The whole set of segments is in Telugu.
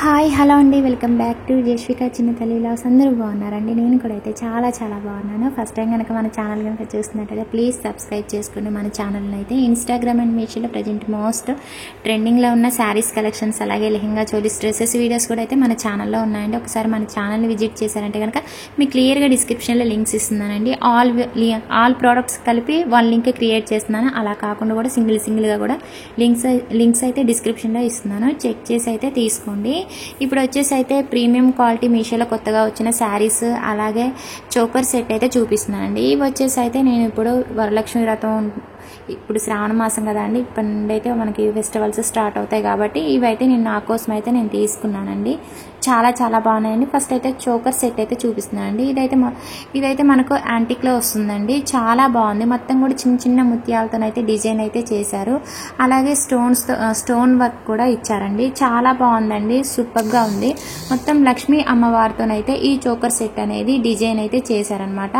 హాయ్ హలో అండి, వెల్కమ్ బ్యాక్ టు జశ్విక చిన్న తల్లి లాస్. అందరూ బాగున్నారండి. నేను కూడా అయితే చాలా బాగున్నాను. ఫస్ట్ టైం కనుక మన ఛానల్ కనుక చూస్తున్నట్టయితే ప్లీజ్ సబ్స్క్రైబ్ చేసుకోండి మన ఛానల్ని. అయితే ఇన్స్టాగ్రామ్ అండ్ మీషోలో ప్రజెంట్ మోస్ట్ ట్రెండింగ్లో ఉన్న శారీస్ కలెక్షన్స్, అలాగే లెహంగా చోలీస్ డ్రెస్సెస్ వీడియోస్ కూడా అయితే మన ఛానల్లో ఉన్నాయండి. ఒకసారి మన ఛానల్ని విజిట్ చేశారంటే కనుక మీకు క్లియర్గా డిస్క్రిప్షన్లో లింక్స్ ఇస్తున్నానండి. ఆల్ ప్రోడక్ట్స్ కలిపి వన్ లింక్ క్రియేట్ చేస్తున్నాను. అలా కాకుండా కూడా సింగిల్గా కూడా లింక్స్ అయితే డిస్క్రిప్షన్లో ఇస్తున్నాను. చెక్ చేసి అయితే తీసుకోండి. ఇప్పుడు వచ్చేసి అయితే ప్రీమియం క్వాలిటీ మీషోలో కొత్తగా వచ్చిన శారీస్, అలాగే చోకర్ సెట్ అయితే చూపిస్తున్నానండి. ఇవి వచ్చేసి అయితే నేను ఇప్పుడు వరలక్ష్మి వ్రతం, ఇప్పుడు శ్రావణ మాసం కదా అండి, ఇప్పటి నుండి అయితే మనకి ఫెస్టివల్స్ స్టార్ట్ అవుతాయి కాబట్టి ఇవైతే నేను నా కోసం అయితే నేను తీసుకున్నానండి. చాలా బాగున్నాయండి. ఫస్ట్ అయితే చోకర్ సెట్ అయితే చూపిస్తున్నానండి. ఇదైతే మనకు యాంటిక్లో వస్తుందండి. చాలా బాగుంది. మొత్తం కూడా చిన్న ముత్యాలతోనైతే డిజైన్ అయితే చేశారు. అలాగే స్టోన్ వర్క్ కూడా ఇచ్చారండి. చాలా బాగుందండి. సూపర్గా ఉంది. మొత్తం లక్ష్మీ అమ్మవారితోనైతే ఈ చోకర్ సెట్ అనేది డిజైన్ అయితే చేశారనమాట.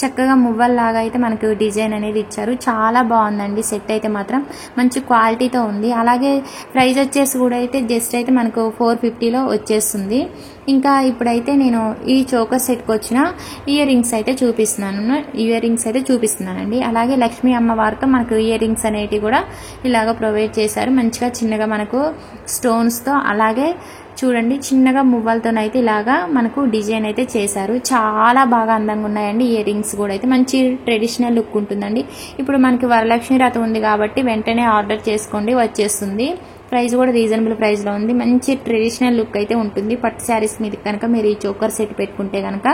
చక్కగా మువ్వల్లాగా అయితే మనకు డిజైన్ అనేది ఇచ్చారు. చాలా బాగుందండి. సెట్ అయితే మాత్రం మంచి క్వాలిటీతో ఉంది. అలాగే ప్రైస్ వచ్చేసి కూడా అయితే జస్ట్ అయితే మనకు 450లో వచ్చేస్తుంది. ఇంకా ఇప్పుడైతే నేను ఈ చోకర్ సెట్కి వచ్చిన ఇయర్ రింగ్స్ అయితే చూపిస్తున్నానండి. అలాగే లక్ష్మీ అమ్మవారితో మనకు ఇయర్ రింగ్స్ అనేటివి కూడా ఇలాగ ప్రొవైడ్ చేశారు. మంచిగా చిన్నగా మనకు స్టోన్స్తో, అలాగే చూడండి చిన్నగా మువ్వలతోనైతే ఇలాగా మనకు డిజైన్ అయితే చేశారు. చాలా బాగా అందంగా ఉన్నాయండి. ఇయర్ రింగ్స్ కూడా అయితే మంచి ట్రెడిషనల్ లుక్ ఉంటుందండి. ఇప్పుడు మనకి వరలక్ష్మి వ్రతం ఉంది కాబట్టి వెంటనే ఆర్డర్ చేసుకోండి, వచ్చేస్తుంది. ప్రైస్ కూడా రీజనబుల్ ప్రైస్లో ఉంది. మంచి ట్రెడిషనల్ లుక్ అయితే ఉంటుంది. పట్టు శారీస్ మీద కనుక మీరు ఈ చోకర్ సెట్ పెట్టుకుంటే కనుక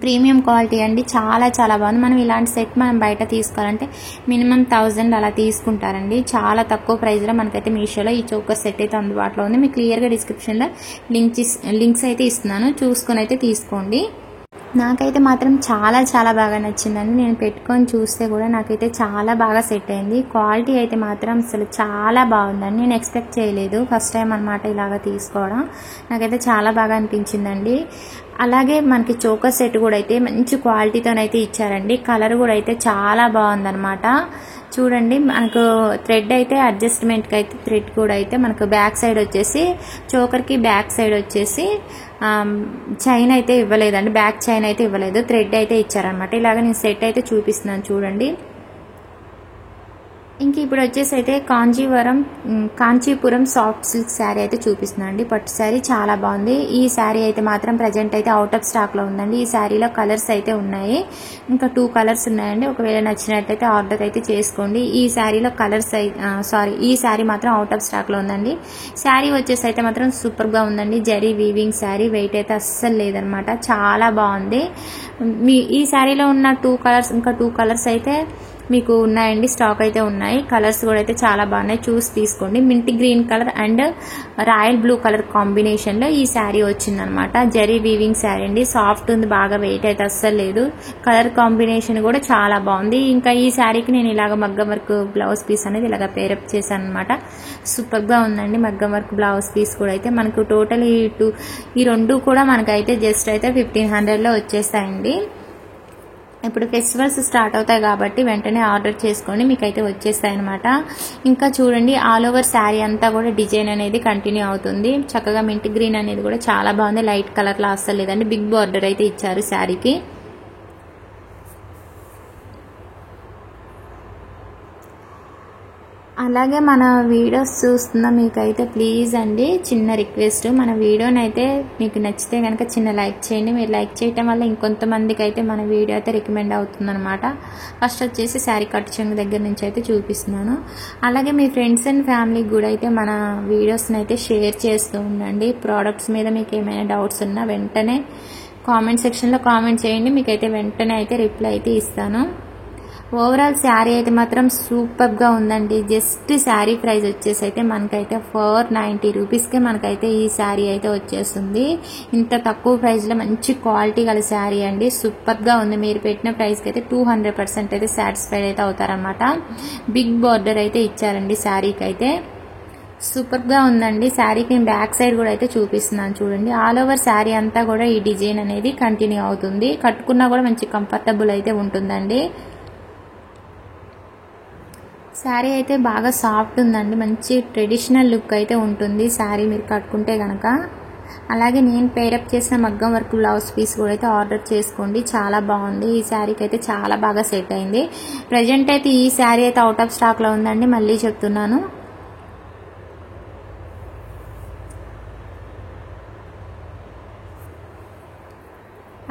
ప్రీమియం క్వాలిటీ అండి. చాలా బాగుంది. మనం ఇలాంటి సెట్ మనం బయట తీసుకోవాలంటే మినిమం 1000 అలా తీసుకుంటారండి. చాలా తక్కువ ప్రైస్లో మనకైతే మీషోలో ఈ చోకర్ సెట్ అయితే అందుబాటులో ఉంది. మీకు క్లియర్గా డిస్క్రిప్షన్లో లింక్స్ అయితే ఇస్తున్నాను, చూసుకొని అయితే తీసుకోండి. నాకైతే మాత్రం చాలా బాగా నచ్చిందండి. నేను పెట్టుకొని చూస్తే కూడా నాకైతే చాలా బాగా సెట్ అయింది. క్వాలిటీ అయితే మాత్రం అసలు చాలా బాగుందండి. నేను ఎక్స్పెక్ట్ చేయలేదు. ఫస్ట్ టైం అనమాట ఇలాగా తీసుకోవడం. నాకైతే చాలా బాగా అనిపించిందండి. అలాగే మనకి చోకర్ సెట్ కూడా అయితే మంచి క్వాలిటీతోనైతే ఇచ్చారండి. కలర్ కూడా అయితే చాలా బాగుందనమాట. చూడండి మనకు థ్రెడ్ అయితే అడ్జస్ట్మెంట్కి అయితే థ్రెడ్ కూడా అయితే మనకు బ్యాక్ సైడ్ వచ్చేసి చోకర్కి బ్యాక్ సైడ్ వచ్చేసి చైన్ అయితే ఇవ్వలేదండి. బ్యాక్ చైన్ అయితే ఇవ్వలేదు, థ్రెడ్ అయితే ఇచ్చారనమాట. ఇలాగ నేను సెట్ అయితే చూపిస్తున్నాను చూడండి. ఇంక ఇప్పుడు వచ్చేసి అయితే కాంచీపురం సాఫ్ట్ సిల్క్ శారీ అయితే చూపిస్తున్నాను అండి. పట్టు శారీ చాలా బాగుంది. ఈ శారీ అయితే మాత్రం ప్రజెంట్ అయితే అవుట్ ఆఫ్ స్టాక్లో ఉందండి. ఈ శారీలో కలర్స్ అయితే ఉన్నాయి. ఇంకా 2 కలర్స్ ఉన్నాయండి. ఒకవేళ నచ్చినట్టయితే ఆర్డర్ అయితే చేసుకోండి. ఈ శారీలో ఈ శారీ మాత్రం అవుట్ ఆఫ్ స్టాక్లో ఉందండి. శారీ వచ్చేసి అయితే మాత్రం సూపర్గా ఉందండి. జరీ వీవింగ్ శారీ, వెయిట్ అయితే అస్సలు లేదనమాట. చాలా బాగుంది. ఈ శారీలో ఉన్న 2 కలర్స్, ఇంకా 2 కలర్స్ అయితే మీకు ఉన్నాయండి, స్టాక్ అయితే ఉన్నాయి. కలర్స్ కూడా అయితే చాలా బాగున్నాయి, చూసి తీసుకోండి. Minty green colour and royal blue colour కాంబినేషన్లో ఈ శారీ వచ్చిందనమాట. జరీ వీవింగ్ శారీ అండి. సాఫ్ట్ ఉంది, బాగా వెయిట్ అయితే అస్సలు లేదు. కలర్ కాంబినేషన్ కూడా చాలా బాగుంది. ఇంకా ఈ శారీకి నేను ఇలాగ మగ్గం వర్క్ బ్లౌజ్ పీస్ అనేది ఇలాగ పేరప్ చేశాను అనమాట. సూపర్గా ఉందండి. మగ్గం వర్క్ బ్లౌజ్ పీస్ కూడా అయితే మనకు టోటల్ ఈ 2 కూడా మనకైతే జస్ట్ అయితే 1500లో వచ్చేస్తాయండి. ఇప్పుడు ఫెస్టివల్స్ స్టార్ట్ అవుతాయి కాబట్టి వెంటనే ఆర్డర్ చేసుకోండి, మీకైతే వచ్చేస్తాయి అనమాట. ఇంకా చూడండి ఆల్ ఓవర్ శారీ అంతా కూడా డిజైన్ అనేది కంటిన్యూ అవుతుంది. చక్కగా మింట్ గ్రీన్ అనేది కూడా చాలా బాగుంది. లైట్ కలర్లో అస్సలు లేదండి. బిగ్ బార్డర్ అయితే ఇచ్చారు శారీకి. అలాగే మన వీడియోస్ చూస్తున్న మీకైతే ప్లీజ్ అండి చిన్న రిక్వెస్ట్, మన వీడియోని అయితే మీకు నచ్చితే కనుక చిన్న లైక్ చేయండి. మీరు లైక్ చేయటం వల్ల ఇంకొంతమందికి అయితే మన వీడియో అయితే రికమెండ్ అవుతుందన్నమాట. ఫస్ట్ వచ్చేసి శారీ కట్ చెంగు దగ్గర నుంచి అయితే చూపిస్తున్నాను. అలాగే మీ ఫ్రెండ్స్ అండ్ ఫ్యామిలీకి కూడా అయితే మన వీడియోస్ని అయితే షేర్ చేస్తూ ఉండండి. ప్రోడక్ట్స్ మీద మీకు ఏమైనా డౌట్స్ ఉన్నా వెంటనే కామెంట్ సెక్షన్లో కామెంట్ చేయండి. మీకైతే వెంటనే అయితే రిప్లై అయితే ఇస్తాను. ఓవరాల్ శారీ అయితే మాత్రం సూపర్గా ఉందండి. జస్ట్ శారీ ప్రైస్ వచ్చేసి అయితే మనకైతే 490 రూపీస్కే మనకైతే ఈ శారీ అయితే వచ్చేస్తుంది. ఇంత తక్కువ ప్రైస్లో మంచి క్వాలిటీ గల శారీ అండి. సూపర్గా ఉంది. మీరు పెట్టిన ప్రైస్కి అయితే 200% అయితే సాటిస్ఫైడ్ అయితే అవుతారనమాట. బిగ్ బార్డర్ అయితే ఇచ్చారండి శారీకి అయితే. సూపర్గా ఉందండి. శారీకి బ్యాక్ సైడ్ కూడా అయితే చూపిస్తున్నాను చూడండి. ఆల్ ఓవర్ శారీ అంతా కూడా ఈ డిజైన్ అనేది కంటిన్యూ అవుతుంది. కట్టుకున్నా కూడా మంచి కంఫర్టబుల్ అయితే ఉంటుందండి. శారీ అయితే బాగా సాఫ్ట్ ఉందండి, మంచి ట్రెడిషనల్ లుక్ అయితే ఉంటుంది శారీ మీరు కట్టుకుంటే కనుక. అలాగే నేను పేరప్ చేసిన మగ్గం వర్క్ బ్లౌజ్ పీస్ కూడా అయితే ఆర్డర్ చేసుకోండి, చాలా బాగుంది. ఈ శారీకి అయితే చాలా బాగా సెట్ అయింది. ప్రజెంట్ అయితే ఈ శారీ అయితే అవుట్ ఆఫ్ స్టాక్లో ఉందండి, మళ్ళీ చెప్తున్నాను.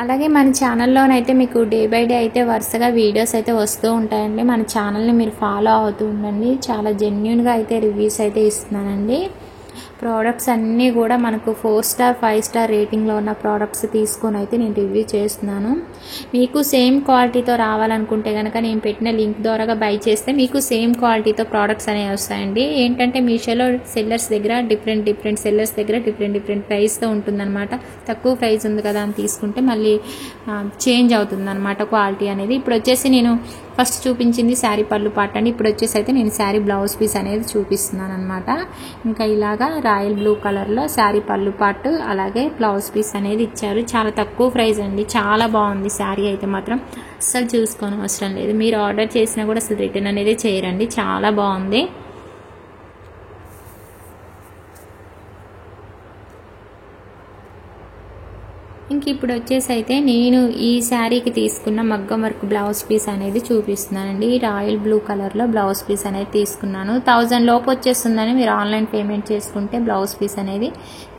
అలాగే మన ఛానల్లోనైతే మీకు డే బై డే అయితే వరుసగా వీడియోస్ అయితే వస్తూ ఉంటాయండి. మన ఛానల్ని మీరు ఫాలో అవుతూ ఉండండి. చాలా జెన్యూన్గా అయితే రివ్యూస్ అయితే ఇస్తున్నానండి. ప్రోడక్ట్స్ అన్నీ కూడా మనకు 4 స్టార్ 5 స్టార్ రేటింగ్లో ఉన్న ప్రోడక్ట్స్ తీసుకొని అయితే నేను రివ్యూ చేస్తున్నాను. మీకు సేమ్ క్వాలిటీతో రావాలనుకుంటే కనుక నేను పెట్టిన లింక్ ద్వారా బై చేస్తే మీకు సేమ్ క్వాలిటీతో ప్రోడక్ట్స్ అనేవి వస్తాయండి. ఏంటంటే మీషోలో సెల్లర్స్ దగ్గర డిఫరెంట్ సెల్లర్స్ దగ్గర డిఫరెంట్ ప్రైస్తో ఉంటుందన్నమాట. తక్కువ ప్రైస్ ఉంది కదా అని తీసుకుంటే మళ్ళీ చేంజ్ అవుతుందన్నమాట క్వాలిటీ అనేది. ఇప్పుడు వచ్చేసి నేను ఫస్ట్ చూపించింది శారీ పళ్ళు పాట అండి. ఇప్పుడు వచ్చేసి అయితే నేను శారీ బ్లౌజ్ పీస్ అనేది చూపిస్తున్నాను అనమాట. ఇంకా ఇలాగా రాయల్ బ్లూ కలర్లో శారీ పళ్ళు పాటు అలాగే బ్లౌజ్ పీస్ అనేది ఇచ్చారు. చాలా తక్కువ ప్రైస్ అండి, చాలా బాగుంది శారీ అయితే మాత్రం. అస్సలు చూసుకోని అవసరం లేదు, మీరు ఆర్డర్ చేసినా కూడా అసలు రిటర్న్ అనేది చేయరండి, చాలా బాగుంది. ఇంక ఇప్పుడు వచ్చేసి అయితే నేను ఈ శారీకి తీసుకున్న మగ్గం వర్క్ బ్లౌజ్ పీస్ అనేది చూపిస్తున్నానండి. రాయల్ బ్లూ కలర్లో బ్లౌజ్ పీస్ అనేది తీసుకున్నాను. 1000 లోపు వచ్చేస్తుందని మీరు ఆన్లైన్ పేమెంట్ చేసుకుంటే బ్లౌజ్ పీస్ అనేది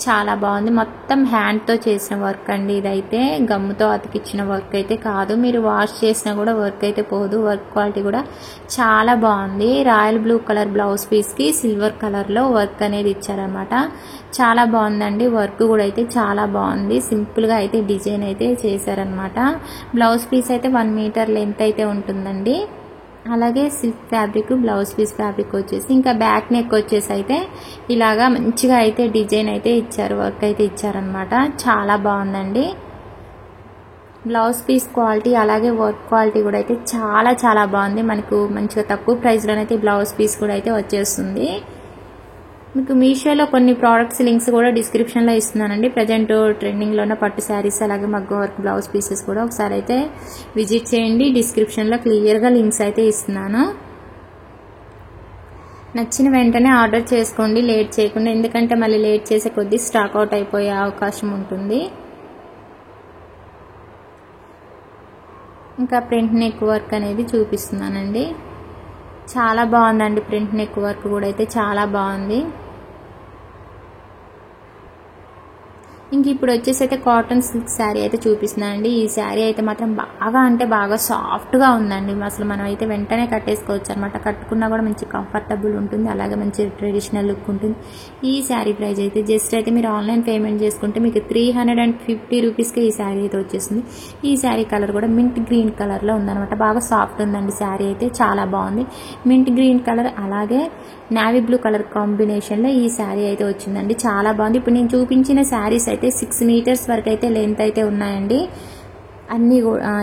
చాలా బాగుంది. మొత్తం హ్యాండ్తో చేసిన వర్క్ అండి, ఇదైతే గమ్ముతో అతికిచ్చిన వర్క్ అయితే కాదు. మీరు వాష్ చేసినా కూడా వర్క్ అయితే పోదు, వర్క్ క్వాలిటీ కూడా చాలా బాగుంది. రాయల్ బ్లూ కలర్ బ్లౌజ్ పీస్కి సిల్వర్ కలర్లో వర్క్ అనేది ఇచ్చారనమాట. చాలా బాగుందండి, వర్క్ కూడా అయితే చాలా బాగుంది. సింపుల్గా అయితే డిజైన్ అయితే చేశారనమాట. బ్లౌజ్ పీస్ అయితే 1 మీటర్ లెంత్ అయితే ఉంటుందండి. అలాగే silk fabric blouse piece fabric వచ్చేసి ఇంకా బ్యాక్ నెక్ వచ్చేసి అయితే ఇలాగా మంచిగా అయితే డిజైన్ అయితే ఇచ్చారు, వర్క్ అయితే ఇచ్చారనమాట. చాలా బాగుందండి. బ్లౌజ్ పీస్ క్వాలిటీ అలాగే వర్క్ క్వాలిటీ కూడా అయితే చాలా బాగుంది. మనకు మంచిగా తక్కువ ప్రైస్లోనైతే బ్లౌజ్ పీస్ కూడా అయితే వచ్చేస్తుంది. మీకు మీషోలో కొన్ని ప్రోడక్ట్స్ లింక్స్ కూడా డిస్క్రిప్షన్లో ఇస్తున్నానండి. ప్రజెంట్ ట్రెండింగ్లో ఉన్న పట్టు శారీస్ అలాగే మగ్గం వర్క్ బ్లౌజ్ పీసెస్ కూడా ఒకసారి అయితే విజిట్ చేయండి. డిస్క్రిప్షన్లో క్లియర్గా లింక్స్ అయితే ఇస్తున్నాను. నచ్చిన వెంటనే ఆర్డర్ చేసుకోండి, లేట్ చేయకుండా. ఎందుకంటే మళ్ళీ లేట్ చేసే కొద్దీ స్టాక్ అవుట్ అయిపోయే అవకాశం ఉంటుంది. ఇంకా ప్రింట్ నెక్ వర్క్ అనేది చూపిస్తున్నానండి. చాలా బాగుందండి, ప్రింట్ నెక్ వర్క్ కూడా అయితే చాలా బాగుంది. ఇంక ఇప్పుడు వచ్చేసి అయితే కాటన్ సిల్క్ శారీ అయితే చూపిస్తున్నానండి. ఈ శారీ అయితే మాత్రం బాగా సాఫ్ట్గా ఉందండి. అసలు మనం అయితే వెంటనే కట్టేసుకోవచ్చు అనమాట. కట్టుకున్నా కూడా మంచి కంఫర్టబుల్ ఉంటుంది, అలాగే మంచి ట్రెడిషనల్ లుక్ ఉంటుంది. ఈ శారీ ప్రైస్ అయితే జస్ట్ అయితే మీరు ఆన్లైన్ పేమెంట్ చేసుకుంటే మీకు 350 రూపీస్కి ఈ శారీ అయితే వచ్చేస్తుంది. ఈ శారీ కలర్ కూడా మింట్ గ్రీన్ కలర్లో ఉందనమాట. బాగా సాఫ్ట్ ఉందండి శారీ అయితే, చాలా బాగుంది. మింట్ గ్రీన్ కలర్ అలాగే నావీ బ్లూ కలర్ కాంబినేషన్లో ఈ శారీ అయితే వచ్చిందండి, చాలా బాగుంది. ఇప్పుడు నేను చూపించిన శారీస్ అయితే 6 మీటర్స్ వరకు అయితే లెంత్ అయితే ఉన్నాయండి. అన్నీ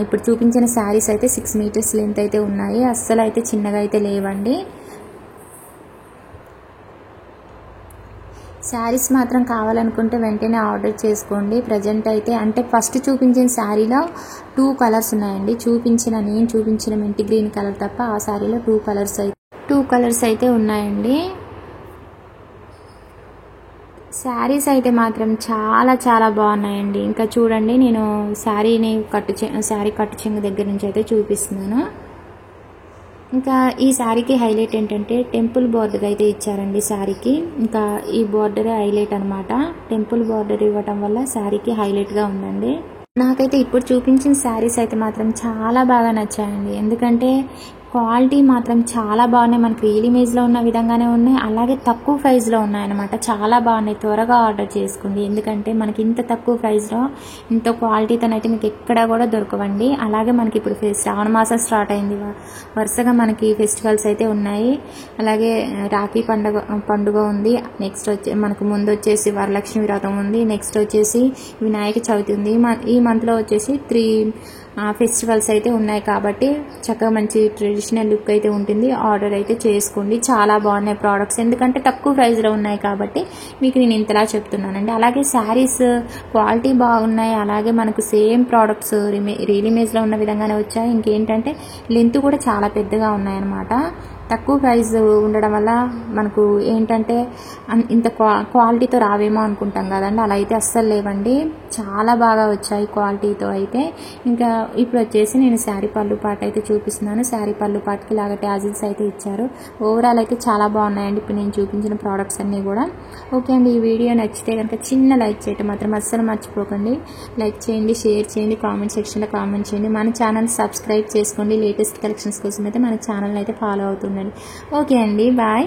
ఇప్పుడు చూపించిన శారీస్ అయితే 6 మీటర్స్ లెంత్ అయితే ఉన్నాయి, అస్సలు అయితే చిన్నగా అయితే లేవండి. శారీస్ మాత్రం కావాలనుకుంటే వెంటనే ఆర్డర్ చేసుకోండి. ప్రజెంట్ అయితే అంటే ఫస్ట్ చూపించిన శారీలో 2 కలర్స్ ఉన్నాయండి. నేను చూపించిన మింట్ గ్రీన్ కలర్ తప్ప ఆ శారీలో 2 కలర్స్ అయితే ఉన్నాయండి. శారీస్ అయితే మాత్రం చాలా బాగున్నాయండి. ఇంకా చూడండి, నేను శారీ కట్టు చెంగు దగ్గర నుంచి అయితే చూపిస్తున్నాను. ఇంకా ఈ శారీకి హైలైట్ ఏంటంటే టెంపుల్ బార్డర్ అయితే ఇచ్చారండి శారీకి. ఇంకా ఈ బార్డర్ హైలైట్ అనమాట. టెంపుల్ బార్డర్ ఇవ్వటం వల్ల శారీకి హైలైట్గా ఉందండి. నాకైతే ఇప్పుడు చూపించిన శారీస్ అయితే మాత్రం చాలా బాగా నచ్చాయండి. ఎందుకంటే క్వాలిటీ మాత్రం చాలా బాగున్నాయి, మనకి రియల్ ఇమేజ్లో ఉన్న విధంగానే ఉన్నాయి, అలాగే తక్కువ ప్రైస్లో ఉన్నాయన్నమాట. చాలా బాగున్నాయి, త్వరగా ఆర్డర్ చేసుకోండి. ఎందుకంటే మనకి ఇంత తక్కువ ప్రైస్లో ఇంత క్వాలిటీతోనైతే మీకు ఎక్కడా కూడా దొరకవండి. అలాగే మనకి ఇప్పుడు శ్రావణ మాసం స్టార్ట్ అయింది, వరుసగా మనకి ఫెస్టివల్స్ అయితే ఉన్నాయి. అలాగే రాఖీ పండుగ ఉంది, నెక్స్ట్ మనకు ముందు వచ్చేసి వరలక్ష్మి వ్రతం ఉంది, నెక్స్ట్ వచ్చేసి వినాయక చవితి ఉంది. ఈ మంత్లో వచ్చేసి 3 ఫెస్టివల్స్ అయితే ఉన్నాయి కాబట్టి చక్కగా మంచి ట్రెడిషనల్ లుక్ అయితే ఉంటుంది. ఆర్డర్ అయితే చేసుకోండి, చాలా బాగున్నాయి ప్రోడక్ట్స్. ఎందుకంటే తక్కువ ప్రైస్లో ఉన్నాయి కాబట్టి మీకు నేను ఇంతలా చెప్తున్నానండి. అలాగే శారీస్ క్వాలిటీ బాగున్నాయి, అలాగే మనకు సేమ్ ప్రోడక్ట్స్ రియల్ ఇమేజ్లో ఉన్న విధంగానే వచ్చాయి. ఇంకేంటంటే లెంత్ కూడా చాలా పెద్దగా ఉన్నాయన్నమాట. తక్కువ ప్రైస్ ఉండడం వల్ల మనకు ఏంటంటే ఇంత క్వాలిటీతో రావేమో అనుకుంటాం కదండి, అలా అయితే అస్సలు లేవండి, చాలా బాగా వచ్చాయి క్వాలిటీతో అయితే. ఇంకా ఇప్పుడు వచ్చేసి నేను శారీ పళ్ళు పాట అయితే చూపిస్తున్నాను. శారీ పళ్ళు పాటకి ఇలాగ ట్యాజిల్స్ అయితే ఇచ్చారు. ఓవరాల్ అయితే చాలా బాగున్నాయండి ఇప్పుడు నేను చూపించిన ప్రోడక్ట్స్ అన్నీ కూడా. ఓకే అండి, ఈ వీడియో నచ్చితే కనుక చిన్న లైక్ చేయటం మాత్రం అస్సలు మర్చిపోకండి. లైక్ చేయండి, షేర్ చేయండి, కామెంట్ సెక్షన్లో కామెంట్ చేయండి. మన ఛానల్ సబ్స్క్రైబ్ చేసుకోండి. లేటెస్ట్ కలెక్షన్స్ కోసం అయితే మన ఛానల్ అయితే ఫాలో అవుతుండండి. ఓకే అండి, బాయ్.